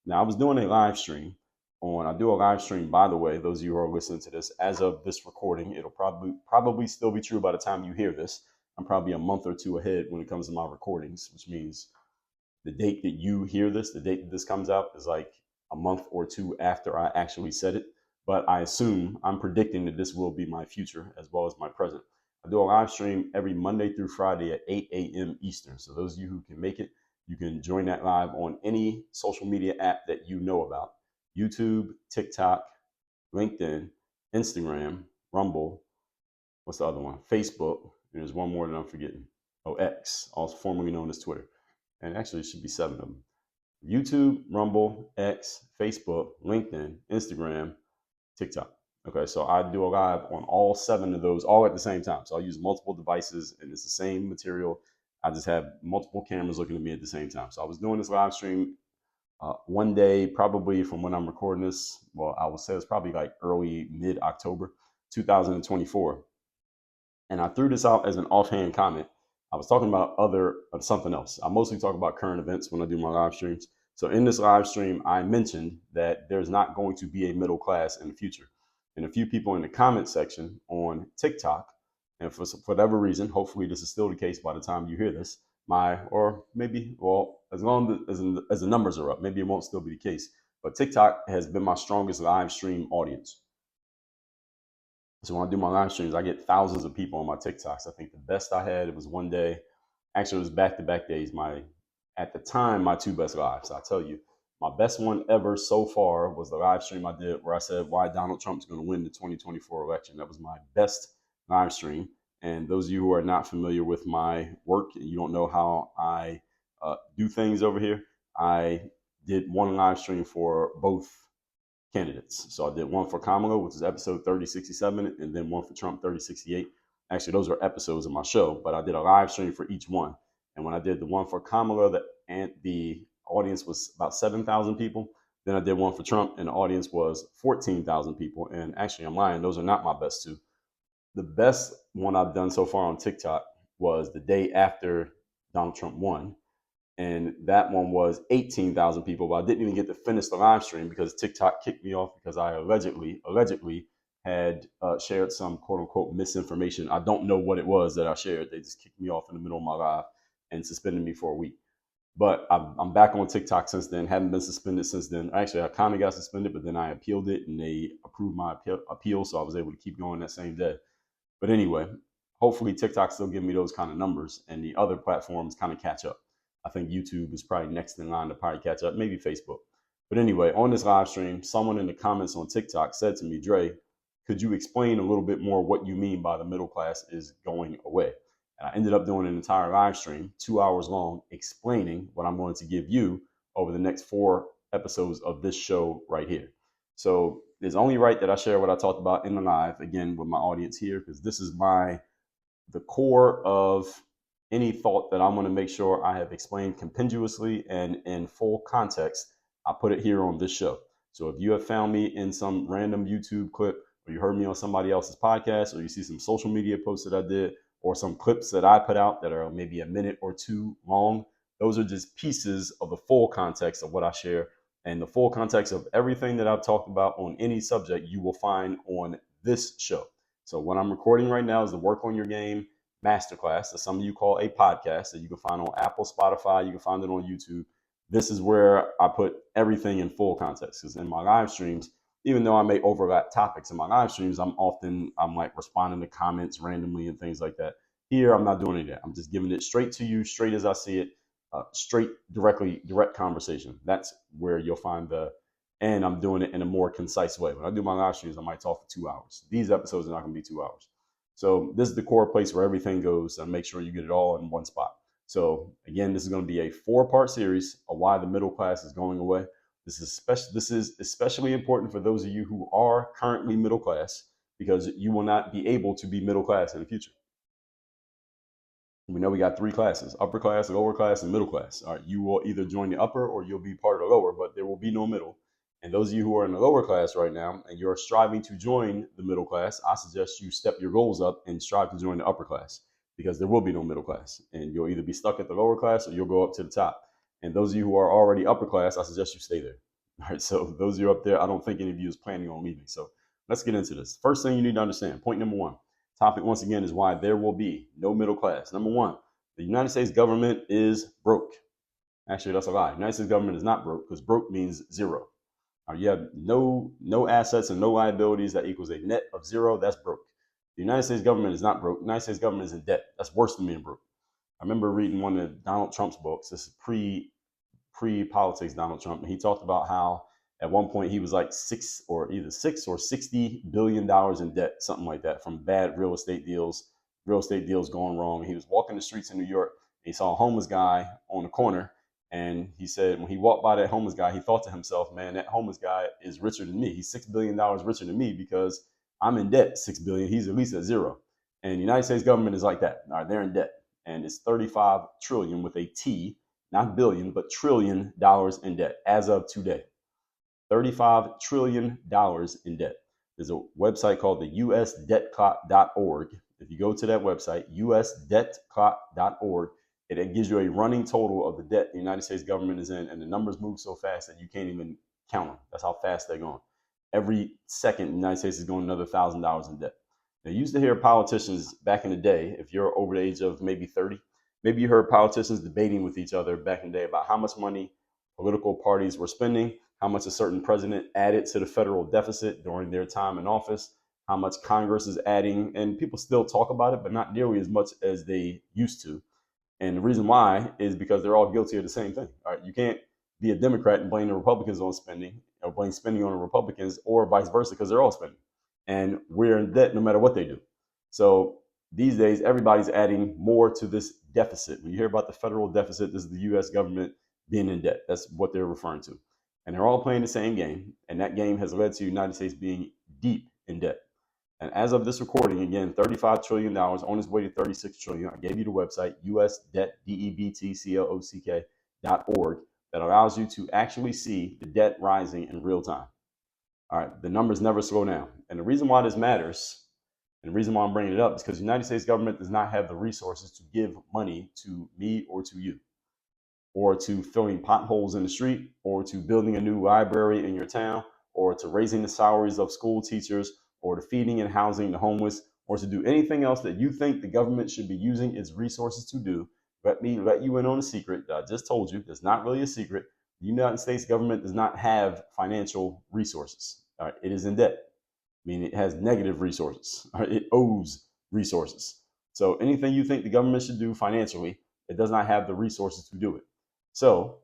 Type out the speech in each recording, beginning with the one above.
Now, I was doing a live stream I do a live stream, by the way, those of you who are listening to this, as of this recording, it'll probably still be true by the time you hear this. I'm probably a month or two ahead when it comes to my recordings, which means the date that you hear this, the date that this comes out is like a month or two after I actually said it. But I'm predicting that this will be my future as well as my present. I do a live stream every Monday through Friday at 8 a.m. Eastern. So those of you who can make it, you can join that live on any social media app that you know about: YouTube, TikTok, LinkedIn, Instagram, Rumble. What's the other one? Facebook. And there's one more that I'm forgetting. Oh, X, also formerly known as Twitter. And actually, it should be 7 of them: YouTube, Rumble, X, Facebook, LinkedIn, Instagram, TikTok. Okay, so I do a live on all 7 of those all at the same time. So I'll use multiple devices and it's the same material. I just have multiple cameras looking at me at the same time. So I was doing this live stream one day, probably from when I'm recording this. Well, I would say it's probably like early mid October 2024. And I threw this out as an offhand comment. I was talking about something else. I mostly talk about current events when I do my live streams. So in this live stream, I mentioned that there's not going to be a middle class in the future. And a few people in the comment section on TikTok, and for whatever reason, hopefully this is still the case by the time you hear this, as long as the numbers are up, maybe it won't still be the case. But TikTok has been my strongest live stream audience. So when I do my live streams, I get thousands of people on my TikToks. I think the best I had, it was one day. Actually, it was back-to-back days. At the time, my 2 best lives. I'll tell you, my best one ever so far was the live stream I did where I said why Donald Trump's going to win the 2024 election. That was my best live stream. And those of you who are not familiar with my work and you don't know how I do things over here, I did one live stream for both candidates. So I did one for Kamala, which is episode 3067, and then one for Trump, 3068. Actually, those are episodes of my show, but I did a live stream for each one. And when I did the one for Kamala, the audience was about 7,000 people. Then I did one for Trump, and the audience was 14,000 people. And actually, I'm lying; those are not my best 2. The best one I've done so far on TikTok was the day after Donald Trump won, and that one was 18,000 people. But I didn't even get to finish the live stream because TikTok kicked me off because I allegedly had shared some quote unquote misinformation. I don't know what it was that I shared. They just kicked me off in the middle of my live and suspended me for a week. But I'm back on TikTok since then. Haven't been suspended since then. Actually, I kind of got suspended, but then I appealed it and they approved my appeal, so I was able to keep going that same day. But anyway, hopefully TikTok still give me those kind of numbers and the other platforms kind of catch up. I think YouTube is probably next in line to probably catch up, maybe Facebook. But anyway, on this live stream, someone in the comments on TikTok said to me, Dre, could you explain a little bit more what you mean by the middle class is going away? And I ended up doing an entire live stream, 2 hours long, explaining what I'm going to give you over the next 4 episodes of this show right here. So it's only right that I share what I talked about in the live, again, with my audience here, because this is the core of any thought that I'm going to make sure I have explained compendiously and in full context. I put it here on this show. So if you have found me in some random YouTube clip, or you heard me on somebody else's podcast, or you see some social media posts that I did, or some clips that I put out that are maybe a minute or 2 long, those are just pieces of the full context of what I share. And the full context of everything that I've talked about on any subject you will find on this show. So what I'm recording right now is the Work on Your Game Masterclass that some of you call a podcast that you can find on Apple, Spotify, you can find it on YouTube. This is where I put everything in full context, because in my live streams, even though I may overlap topics in my live streams, I'm like responding to comments randomly and things like that. Here, I'm not doing any of that. I'm just giving it straight to you, straight as I see it, direct conversation. That's where you'll find and I'm doing it in a more concise way. When I do my live streams, I might talk for 2 hours. These episodes are not going to be 2 hours. So this is the core place where everything goes, and make sure you get it all in one spot. So again, this is going to be a 4-part series of why the middle class is going away. This is especially important for those of you who are currently middle class, because you will not be able to be middle class in the future. We know we got 3 classes: upper class, lower class, and middle class. All right, you will either join the upper or you'll be part of the lower, but there will be no middle. And those of you who are in the lower class right now and you're striving to join the middle class, I suggest you step your goals up and strive to join the upper class, because there will be no middle class. And you'll either be stuck at the lower class or you'll go up to the top. And those of you who are already upper class, I suggest you stay there. All right, so those of you up there, I don't think any of you is planning on leaving. So let's get into this. First thing you need to understand, point number one, topic once again is why there will be no middle class. Number one, the United States government is broke. Actually, that's a lie. The United States government is not broke because broke means zero. You have no assets and no liabilities. That equals a net of zero. That's broke. The United States government is not broke. The United States government is in debt. That's worse than being broke. I remember reading one of Donald Trump's books. This is pre politics Donald Trump, and he talked about how at one point he was like six or $60 billion in debt, something like that, from bad real estate deals going wrong. He was walking the streets in New York. And he saw a homeless guy on the corner, and he said when he walked by that homeless guy, he thought to himself, "Man, that homeless guy is richer than me. He's $6 billion richer than me because I'm in debt $6 billion. He's at least at zero." And the United States government is like that. All right, they're in debt, and it's 35 trillion with a T, not billion, but $1 trillion in debt as of today. $35 trillion in debt. There's a website called the usdebtclock.org. If you go to that website, usdebtclock.org, it gives you a running total of the debt the United States government is in, and the numbers move so fast that you can't even count them. That's how fast they're going. Every second, the United States is going another $1,000 in debt. Now, you used to hear politicians back in the day, if you're over the age of maybe 30, maybe you heard politicians debating with each other back in the day about how much money political parties were spending, how much a certain president added to the federal deficit during their time in office, how much Congress is adding, and people still talk about it, but not nearly as much as they used to. And the reason why is because they're all guilty of the same thing. All right, you can't be a Democrat and blame the Republicans on spending, or blame spending on the Republicans, or vice versa, because they're all spending. And we're in debt no matter what they do. So these days, everybody's adding more to this deficit. When you hear about the federal deficit, this is the U.S. government being in debt. That's what they're referring to. And they're all playing the same game. And that game has led to the United States being deep in debt. And as of this recording, again, $35 trillion on its way to $36 trillion. I gave you the website, usdebtclock.org, that allows you to actually see the debt rising in real time. All right, the numbers never slow down. And the reason why this matters, and the reason why I'm bringing it up, is because the United States government does not have the resources to give money to me or to you, or to filling potholes in the street, or to building a new library in your town, or to raising the salaries of school teachers, or to feeding and housing the homeless, or to do anything else that you think the government should be using its resources to do. Let me let you in on a secret that I just told you. That's not really a secret. The United States government does not have financial resources. All right, it is in debt, meaning it has negative resources. All right, it owes resources. So anything you think the government should do financially, it does not have the resources to do it. So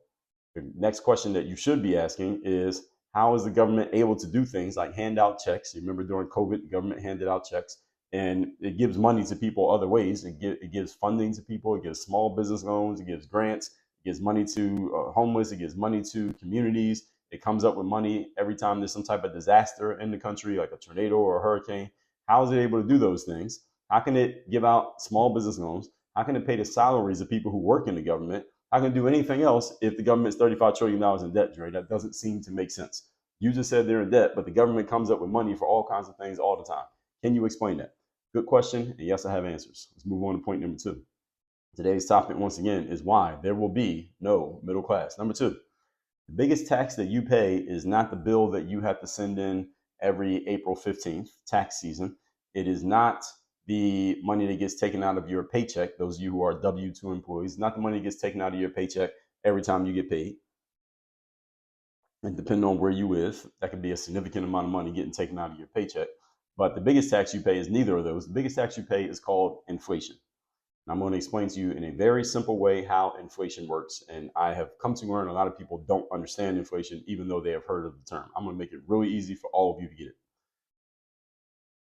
the next question that you should be asking is, how is the government able to do things like hand out checks? You remember during COVID, the government handed out checks, and it gives money to people other ways. It gives funding to people. It gives small business loans. It gives grants. It gives money to homeless. It gives money to communities. It comes up with money every time there's some type of disaster in the country, like a tornado or a hurricane. How is it able to do those things? How can it give out small business loans? How can it pay the salaries of people who work in the government? How can it do anything else if the government's $35 trillion in debt, Dre? That doesn't seem to make sense. You just said they're in debt, but the government comes up with money for all kinds of things all the time. Can you explain that? Good question, and yes, I have answers. Let's move on to point number two. Today's topic, once again, is why there will be no middle class. Number two, the biggest tax that you pay is not the bill that you have to send in every April 15th, tax season. It is not the money that gets taken out of your paycheck, those of you who are W-2 employees, not the money that gets taken out of your paycheck every time you get paid. And depending on where you live, that could be a significant amount of money getting taken out of your paycheck. But the biggest tax you pay is neither of those. The biggest tax you pay is called inflation. And I'm going to explain to you in a very simple way how inflation works. And I have come to learn a lot of people don't understand inflation, even though they have heard of the term. I'm going to make it really easy for all of you to get it.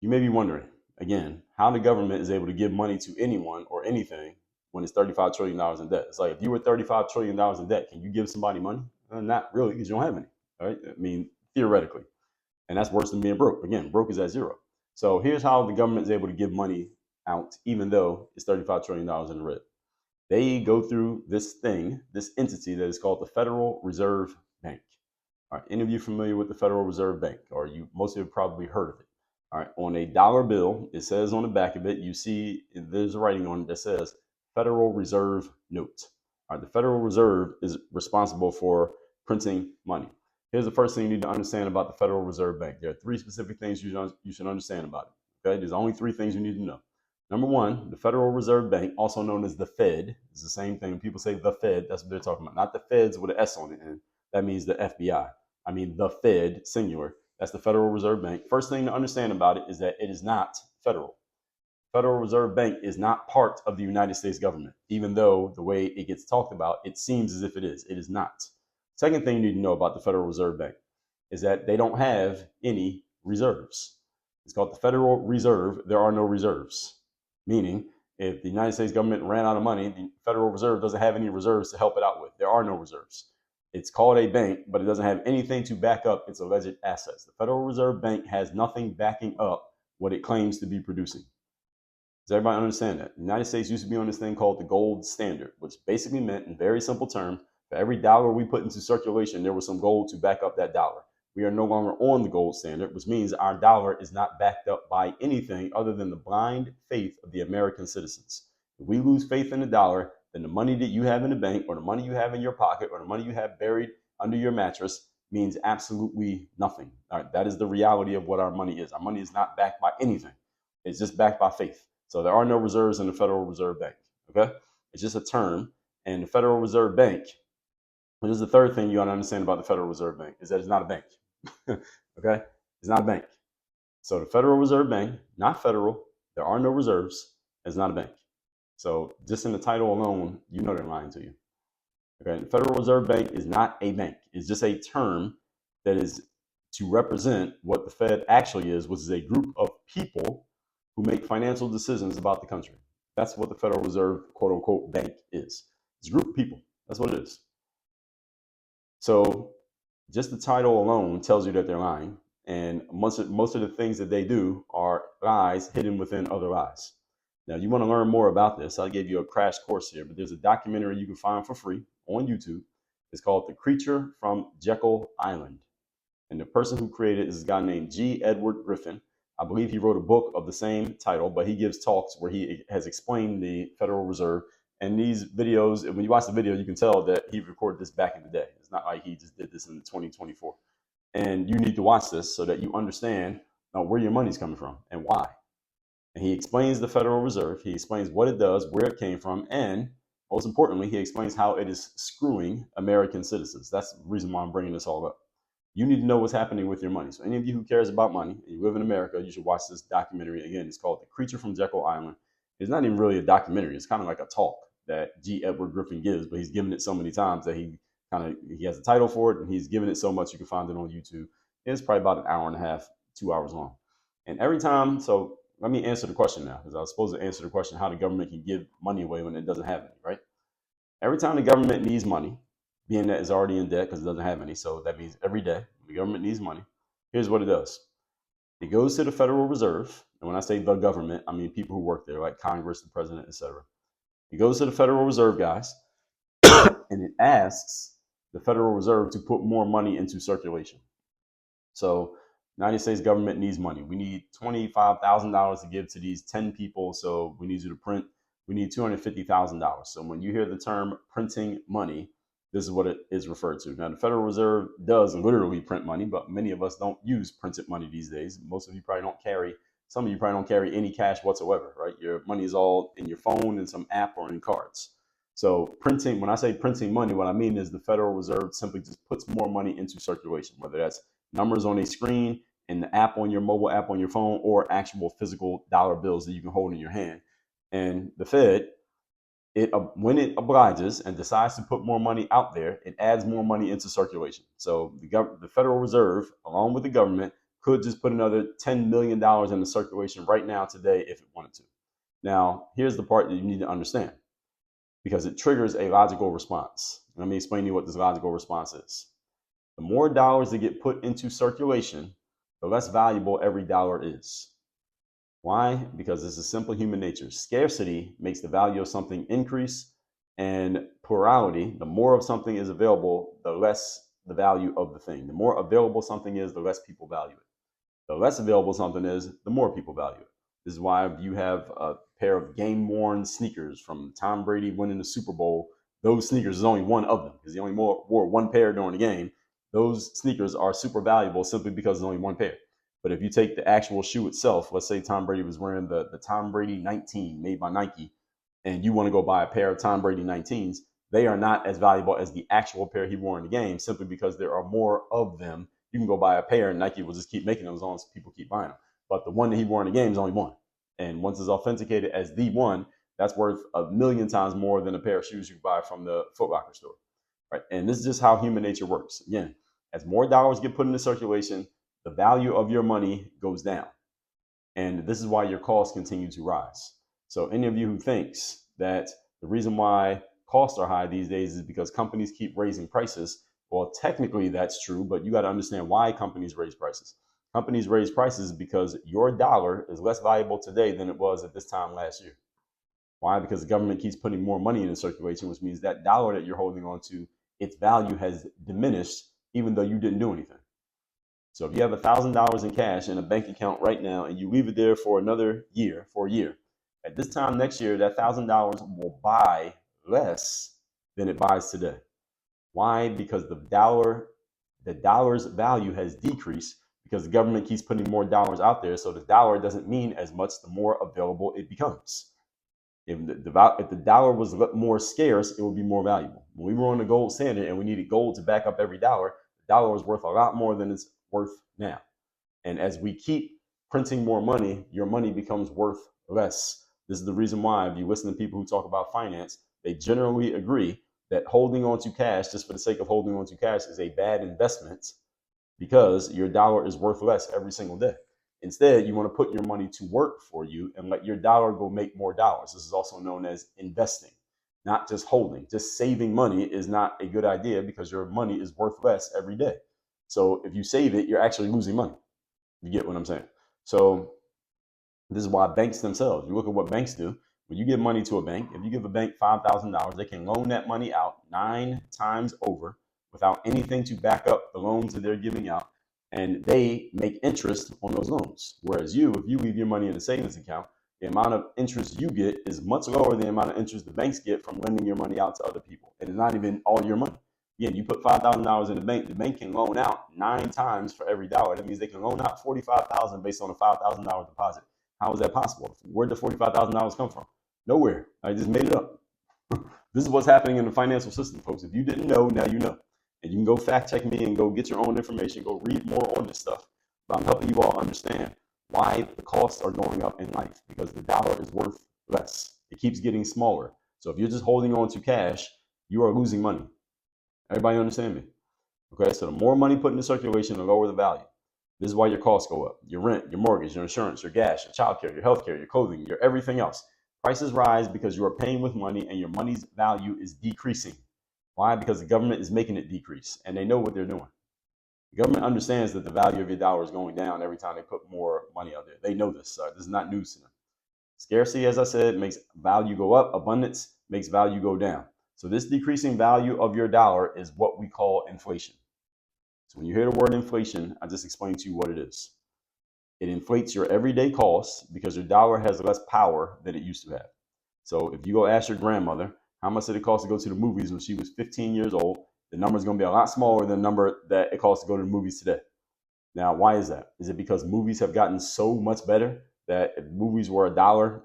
You may be wondering, again, how the government is able to give money to anyone or anything when it's $35 trillion in debt. It's like, if you were $35 trillion in debt, can you give somebody money? Not really, because you don't have any. Right? I mean, theoretically. And that's worse than being broke. Again, broke is at zero. So here's how the government is able to give money out, even though it's $35 trillion in the red. They go through this thing, this entity that is called the Federal Reserve Bank. Are any of you familiar with the Federal Reserve Bank? Or most of you have probably heard of it. All right, on a dollar bill, it says on the back of it, you see there's writing on it that says Federal Reserve Note. All right, the Federal Reserve is responsible for printing money. Here's the first thing you need to understand about the Federal Reserve Bank. There are three specific things you should understand about it. Okay, there's only three things you need to know. Number one, the Federal Reserve Bank, also known as the Fed, is the same thing. When people say the Fed, that's what they're talking about. Not the Feds with an S on it, and that means the FBI. I mean the Fed, singular. That's the Federal Reserve Bank. First thing to understand about it is that it is not federal. Federal Reserve Bank is not part of the United States government, even though the way it gets talked about, it seems as if it is. It is not. Second thing you need to know about the Federal Reserve Bank is that they don't have any reserves. It's called the Federal Reserve. There are no reserves, meaning if the United States government ran out of money, the Federal Reserve doesn't have any reserves to help it out with. There are no reserves. It's called a bank, but it doesn't have anything to back up its alleged assets. The Federal Reserve Bank has nothing backing up what it claims to be producing. Does everybody understand that? The United States used to be on this thing called the gold standard, which basically meant, in very simple terms, for every dollar we put into circulation, there was some gold to back up that dollar. We are no longer on the gold standard, which means our dollar is not backed up by anything other than the blind faith of the American citizens. If we lose faith in the dollar, then the money that you have in the bank, or the money you have in your pocket, or the money you have buried under your mattress means absolutely nothing. All right, that is the reality of what our money is. Our money is not backed by anything. It's just backed by faith. So there are no reserves in the Federal Reserve Bank. Okay, it's just a term. And the Federal Reserve Bank, which is the third thing you got to understand about the Federal Reserve Bank, is that it's not a bank. Okay, it's not a bank. So the Federal Reserve Bank, not federal, there are no reserves, it's not a bank. So just in the title alone, you know they're lying to you. Okay, the Federal Reserve Bank is not a bank. It's just a term that is to represent what the Fed actually is, which is a group of people who make financial decisions about the country. That's what the Federal Reserve, quote unquote, bank is. It's a group of people. That's what it is. So just the title alone tells you that they're lying. And most of the things that they do are lies hidden within other lies. Now, you want to learn more about this, I gave you a crash course here, but there's a documentary you can find for free on YouTube. It's called The Creature from Jekyll Island. And the person who created it is a guy named G. Edward Griffin. I believe he wrote a book of the same title, but he gives talks where he has explained the Federal Reserve. And these videos, when you watch the video, you can tell that he recorded this back in the day. It's not like he just did this in 2024. And you need to watch this so that you understand where your money's coming from and why. And he explains the Federal Reserve. He explains what it does, where it came from, and most importantly, he explains how it is screwing American citizens. That's the reason why I'm bringing this all up. You need to know what's happening with your money. So any of you who cares about money and you live in America, you should watch this documentary. Again, it's called The Creature from Jekyll Island. It's not even really a documentary. It's kind of like a talk that G. Edward Griffin gives, but he's given it so many times that he has a title for it, and he's given it so much you can find it on YouTube. It's probably about an hour and a half, 2 hours long. And every time, so let me answer the question now, because I was supposed to answer the question how the government can give money away when it doesn't have any, right? Every time the government needs money, being that it's already in debt because it doesn't have any, so that means every day the government needs money. Here's what it does. It goes to the Federal Reserve, and when I say the government, I mean people who work there, like Congress, the president, etc. It goes to the Federal Reserve guys, and it asks the Federal Reserve to put more money into circulation. So United States government needs money. We need $25,000 to give to these 10 people, so we need you to print. We need $250,000. So when you hear the term printing money, this is what it is referred to. Now, the Federal Reserve does literally print money, but many of us don't use printed money these days. Most of you probably don't carry, some of you probably don't carry any cash whatsoever, right? Your money is all in your phone, in some app, or in cards. So printing, when I say printing money, what I mean is the Federal Reserve simply just puts more money into circulation, whether that's numbers on a screen, in the app on your mobile app on your phone, or actual physical dollar bills that you can hold in your hand. And the Fed, when it obliges and decides to put more money out there, it adds more money into circulation. So the Federal Reserve, along with the government, could just put another $10 million into circulation right now today if it wanted to. Now, here's the part that you need to understand, because it triggers a logical response. Let me explain to you what this logical response is. The more dollars that get put into circulation, the less valuable every dollar is. Why? Because this is simple human nature. Scarcity makes the value of something increase, and plurality, the more of something is available, the less the value of the thing. The more available something is, the less people value it. The less available something is, the more people value it. This is why if you have a pair of game-worn sneakers from Tom Brady winning the Super Bowl, those sneakers is only one of them because he only wore one pair during the game. those sneakers are super valuable simply because there's only one pair. But if you take the actual shoe itself, let's say Tom Brady was wearing the Tom Brady 19 made by Nike, and you want to go buy a pair of Tom Brady 19s, they are not as valuable as the actual pair he wore in the game simply because there are more of them. You can go buy a pair and Nike will just keep making them as long as people keep buying them. But the one that he wore in the game is only one. And once it's authenticated as the one, that's worth 1,000,000 times more than a pair of shoes you buy from the Foot Locker store. Right? And this is just how human nature works. Again, as more dollars get put into circulation, the value of your money goes down. And this is why your costs continue to rise. So any of you who thinks that the reason why costs are high these days is because companies keep raising prices, well, technically that's true, but you got to understand why companies raise prices. Companies raise prices because your dollar is less valuable today than it was at this time last year. Why? Because the government keeps putting more money into circulation, which means that dollar that you're holding on to, its value has diminished even though you didn't do anything. So if you have $1,000 in cash in a bank account right now and you leave it there for a year, at this time next year, that $1,000 will buy less than it buys today. Why? Because the dollar's value has decreased because the government keeps putting more dollars out there. So the dollar doesn't mean as much the more available it becomes. If the dollar was more scarce, it would be more valuable. When we were on the gold standard and we needed gold to back up every dollar, the dollar was worth a lot more than it's worth now. And as we keep printing more money, your money becomes worth less. This is the reason why, if you listen to people who talk about finance, they generally agree that holding on to cash just for the sake of holding on to cash is a bad investment because your dollar is worth less every single day. Instead, you want to put your money to work for you and let your dollar go make more dollars. This is also known as investing, not just holding. Just saving money is not a good idea because your money is worth less every day. So if you save it, you're actually losing money. You get what I'm saying? So this is why banks themselves, you look at what banks do. When you give money to a bank, if you give a bank $5,000, they can loan that money out 9 times over without anything to back up the loans that they're giving out. And they make interest on those loans. Whereas if you leave your money in a savings account, the amount of interest you get is much lower than the amount of interest the banks get from lending your money out to other people. And it's not even all your money. Again, you put $5,000 in the bank can loan out 9 times for every dollar. That means they can loan out $45,000 based on a $5,000 deposit. How is that possible? Where did the $45,000 come from? Nowhere. I just made it up. This is what's happening in the financial system, folks. If you didn't know, now you know. And you can go fact check me and go get your own information, go read more on this stuff. But I'm helping you all understand why the costs are going up in life, because the dollar is worth less. It keeps getting smaller. So if you're just holding on to cash, you are losing money. Everybody understand me? Okay, so the more money put into circulation, the lower the value. This is why your costs go up. Your rent, your mortgage, your insurance, your gas, your childcare, your healthcare, your clothing, your everything else. Prices rise because you are paying with money and your money's value is decreasing. Why? Because the government is making it decrease and they know what they're doing. The government understands that the value of your dollar is going down every time they put more money out there. They know this. This is not news to them. Scarcity, as I said, makes value go up. Abundance makes value go down. So this decreasing value of your dollar is what we call inflation. So when you hear the word inflation, I just explained to you what it is. It inflates your everyday costs because your dollar has less power than it used to have. So if you go ask your grandmother, how much did it cost to go to the movies when she was 15 years old? The number is going to be a lot smaller than the number that it costs to go to the movies today. Now, why is that? Is it because movies have gotten so much better that if movies were $1,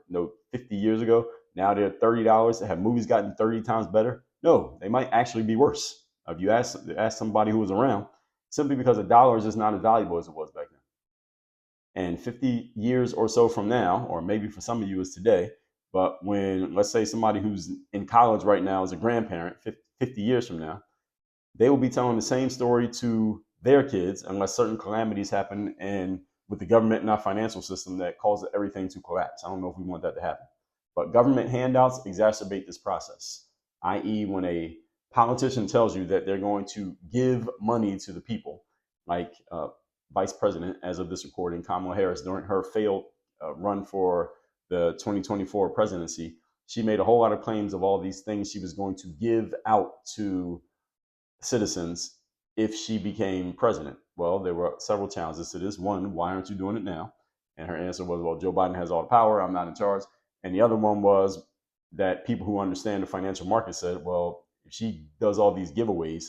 50 years ago, now they're $30? Have movies gotten 30 times better? No, they might actually be worse. If you ask somebody who was around, simply because $1 is just not as valuable as it was back then. And 50 years or so from now, or maybe for some of you is today, but when, let's say, somebody who's in college right now is a grandparent, 50 years from now, they will be telling the same story to their kids unless certain calamities happen and with the government and our financial system that causes everything to collapse. I don't know if we want that to happen. But government handouts exacerbate this process, i.e. when a politician tells you that they're going to give money to the people, like Vice President, as of this recording, Kamala Harris, during her failed run for the 2024 presidency, she made a whole lot of claims of all these things she was going to give out to citizens if she became president. Well, there were several challenges to this. One, why aren't you doing it now? And her answer was, well, Joe Biden has all the power. I'm not in charge. And the other one was that people who understand the financial market said, well, if she does all these giveaways,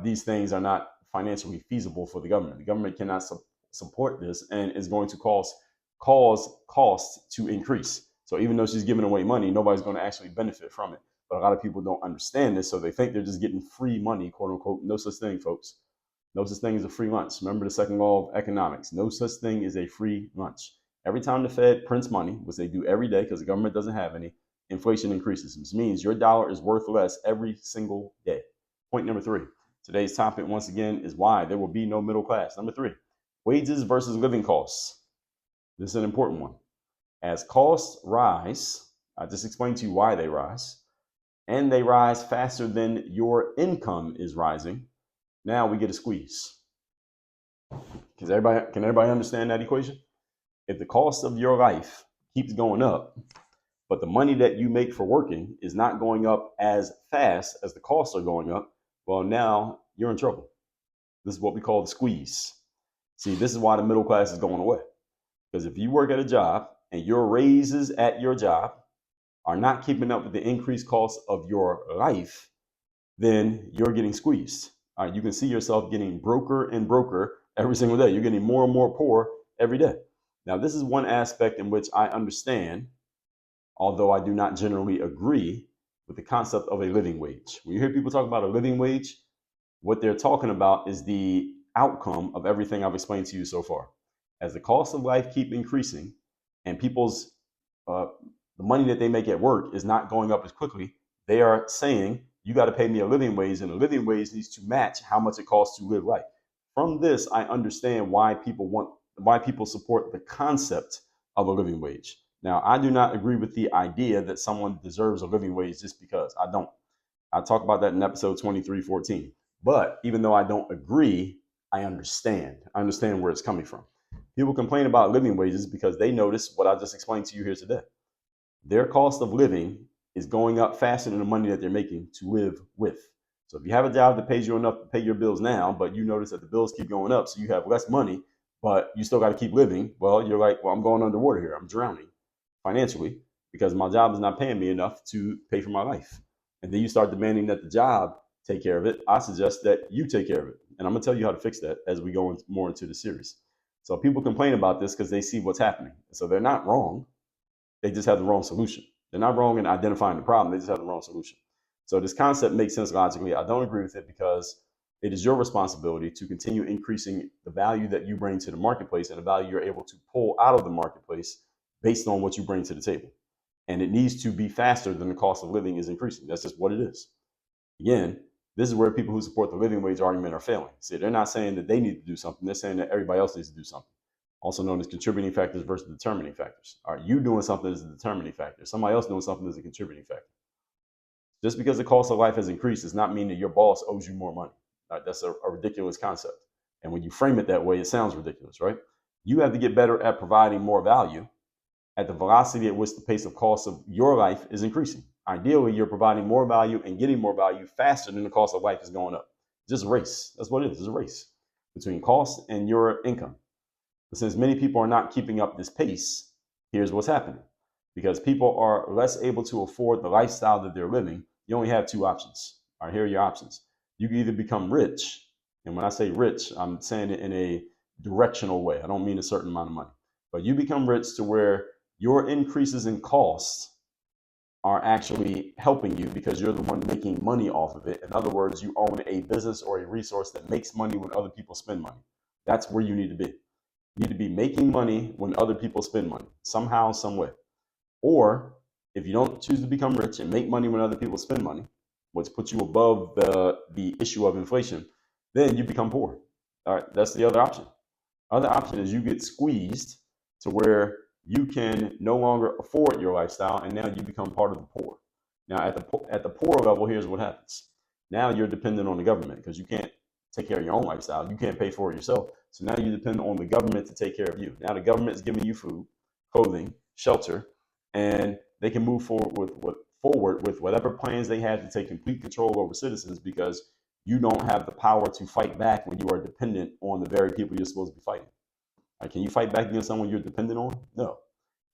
these things are not financially feasible for the government. The government cannot support this, and is going to cause costs to increase. So even though she's giving away money, nobody's going to actually benefit from it. But a lot of people don't understand this, so they think they're just getting free money, quote unquote. No such thing, folks. No such thing as a free lunch. Remember the second law of economics. No such thing as a free lunch. Every time the Fed prints money, which they do every day because the government doesn't have any, inflation increases. This means your dollar is worth less every single day. Point number 3. Today's topic, once again, is why there will be no middle class. Number 3, wages versus living costs. This is an important one. As costs rise, I just explained to you why they rise, and they rise faster than your income is rising. Now we get a squeeze. Can everybody understand that equation? If the cost of your life keeps going up, but the money that you make for working is not going up as fast as the costs are going up, well, now you're in trouble. This is what we call the squeeze. See, this is why the middle class is going away. Because if you work at a job and your raises at your job are not keeping up with the increased cost of your life, then you're getting squeezed. All right, you can see yourself getting broker and broker every single day. You're getting more and more poor every day. Now, this is one aspect in which I understand, although I do not generally agree with the concept of a living wage. When you hear people talk about a living wage, what they're talking about is the outcome of everything I've explained to you so far. As the cost of life keep increasing and people's the money that they make at work is not going up as quickly, they are saying, you got to pay me a living wage, and a living wage needs to match how much it costs to live life. From this, I understand why people support the concept of a living wage. Now, I do not agree with the idea that someone deserves a living wage just because. I don't. I talk about that in episode 2314. But even though I don't agree, I understand. I understand where it's coming from. People complain about living wages because they notice what I just explained to you here today. Their cost of living is going up faster than the money that they're making to live with. So if you have a job that pays you enough to pay your bills now, but you notice that the bills keep going up, so you have less money, but you still got to keep living, well, you're like, well, I'm going underwater here. I'm drowning financially because my job is not paying me enough to pay for my life. And then you start demanding that the job take care of it. I suggest that you take care of it. And I'm going to tell you how to fix that as we go more into the series. So people complain about this because they see what's happening. So they're not wrong. They just have the wrong solution. They're not wrong in identifying the problem. They just have the wrong solution. So this concept makes sense logically. I don't agree with it because it is your responsibility to continue increasing the value that you bring to the marketplace and the value you're able to pull out of the marketplace based on what you bring to the table. And it needs to be faster than the cost of living is increasing. That's just what it is. Again, this is where people who support the living wage argument are failing. See, they're not saying that they need to do something. They're saying that everybody else needs to do something. Also known as contributing factors versus determining factors. Are you doing something as a determining factor? Somebody else doing something as a contributing factor. Just because the cost of life has increased does not mean that your boss owes you more money. That's a ridiculous concept. And when you frame it that way, it sounds ridiculous, right? You have to get better at providing more value at the velocity at which the pace of cost of your life is increasing. Ideally, you're providing more value and getting more value faster than the cost of life is going up. It's just a race. That's what it is. It's a race between cost and your income. But since many people are not keeping up this pace, here's what's happening. Because people are less able to afford the lifestyle that they're living, you only have two options. All right, here are your options. You can either become rich, and when I say rich, I'm saying it in a directional way. I don't mean a certain amount of money. But you become rich to where your increases in costs are actually helping you because you're the one making money off of it. In other words, you own a business or a resource that makes money when other people spend money. That's where you need to be. You need to be making money when other people spend money, somehow, some way. Or if you don't choose to become rich and make money when other people spend money, which puts you above the issue of inflation, then you become poor. All right, that's the other option. Other option is you get squeezed to where you can no longer afford your lifestyle, and now you become part of the poor. Now, at the poor level, here's what happens. Now you're dependent on the government because you can't take care of your own lifestyle. You can't pay for it yourself. So now you depend on the government to take care of you. Now the government is giving you food, clothing, shelter, and they can move forward with whatever plans they have to take complete control over citizens because you don't have the power to fight back when you are dependent on the very people you're supposed to be fighting. Right, can you fight back against someone you're dependent on? No.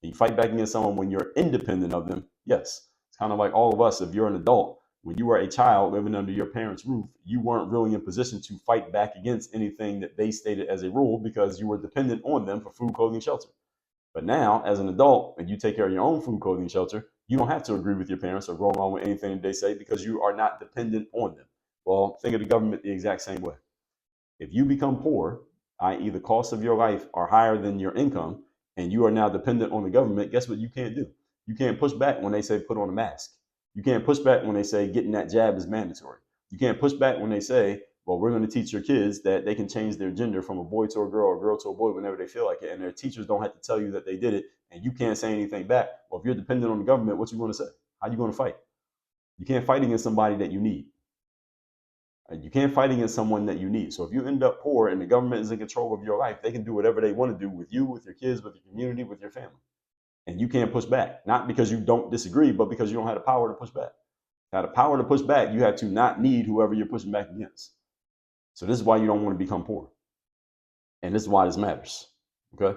Can you fight back against someone when you're independent of them? Yes. It's kind of like all of us. If you're an adult, when you were a child living under your parents' roof, you weren't really in position to fight back against anything that they stated as a rule because you were dependent on them for food, clothing, shelter. But now, as an adult, and you take care of your own food, clothing, shelter, you don't have to agree with your parents or go along with anything they say because you are not dependent on them. Well, think of the government the exact same way. If you become poor, i.e., the cost of your life are higher than your income, and you are now dependent on the government, guess what you can't do? You can't push back when they say put on a mask. You can't push back when they say getting that jab is mandatory. You can't push back when they say, well, we're going to teach your kids that they can change their gender from a boy to a girl or a girl to a boy whenever they feel like it, and their teachers don't have to tell you that they did it, and you can't say anything back. Well, if you're dependent on the government, what you going to say? How you going to fight? You can't fight against somebody that you need. You can't fight against someone that you need. So if you end up poor and the government is in control of your life, they can do whatever they want to do with you, with your kids, with your community, with your family. And you can't push back, not because you don't disagree, but because you don't have the power to push back. Now, the power to push back, you have to not need whoever you're pushing back against. So this is why you don't want to become poor. And this is why this matters. Okay?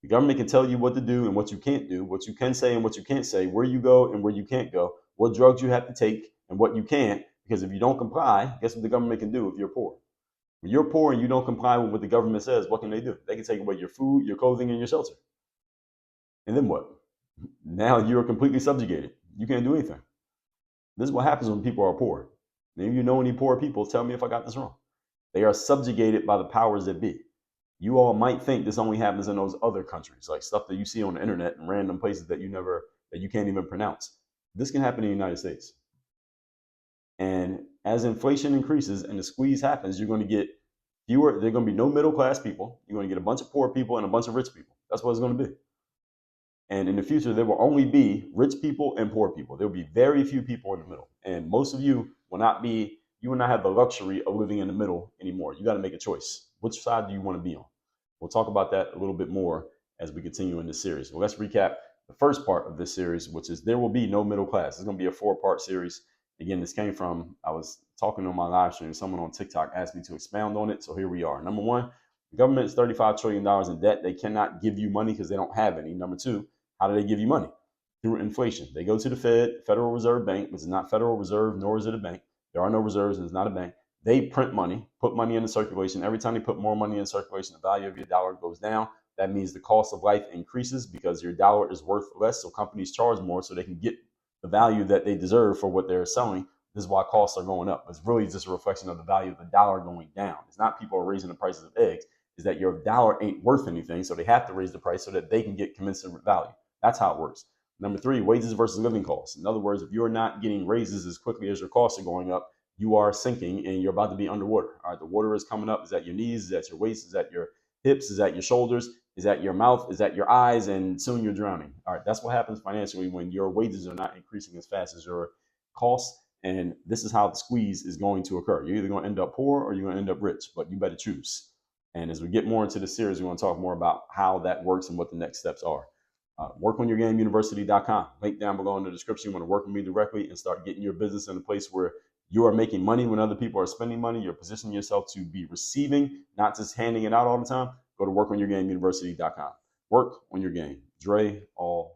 The government can tell you what to do and what you can't do, what you can say and what you can't say, where you go and where you can't go, what drugs you have to take and what you can't. Because if you don't comply, guess what the government can do if you're poor? When you're poor and you don't comply with what the government says, what can they do? They can take away your food, your clothing, and your shelter. And then what? Now you're completely subjugated. You can't do anything. This is what happens when people are poor. Maybe you know any poor people, tell me if I got this wrong. They are subjugated by the powers that be. You all might think this only happens in those other countries, like stuff that you see on the internet and random places that you can't even pronounce. This can happen in the United States. And as inflation increases and the squeeze happens, you're going to get fewer, there are going to be no middle class people. You're going to get a bunch of poor people and a bunch of rich people. That's what it's going to be. And in the future, there will only be rich people and poor people. There will be very few people in the middle. And most of you will not have the luxury of living in the middle anymore. You got to make a choice. Which side do you want to be on? We'll talk about that a little bit more as we continue in this series. Well, let's recap the first part of this series, which is there will be no middle class. It's going to be a 4-part series. Again, this came from, I was talking on my live stream. Someone on TikTok asked me to expound on it. So here we are. Number one, the government is $35 trillion in debt. They cannot give you money because they don't have any. Number two, how do they give you money? Through inflation. They go to the Federal Reserve Bank, which is not Federal Reserve, nor is it a bank. There are no reserves, and it's not a bank. They print money, put money into circulation. Every time they put more money in circulation, the value of your dollar goes down. That means the cost of life increases because your dollar is worth less. So companies charge more so they can get the value that they deserve for what they're selling. This is why costs are going up. It's really just a reflection of the value of the dollar going down. It's not people are raising the prices of eggs. It's that your dollar ain't worth anything. So they have to raise the price so that they can get commensurate value. That's how it works. Number three, wages versus living costs. In other words, if you're not getting raises as quickly as your costs are going up, you are sinking and you're about to be underwater. All right, the water is coming up. Is that your knees? Is that your waist? Is that your hips? Is that your shoulders? Is that your mouth? Is that your eyes? And soon you're drowning. All right, that's what happens financially when your wages are not increasing as fast as your costs. And this is how the squeeze is going to occur. You're either going to end up poor or you're going to end up rich, but you better choose. And as we get more into the series, we're going to talk more about how that works and what the next steps are. WorkOnYourGameUniversity.com. Link down below in the description. You want to work with me directly and start getting your business in a place where you are making money when other people are spending money. You're positioning yourself to be receiving, not just handing it out all the time. Go to WorkOnYourGameUniversity.com. Work on your game. Dre all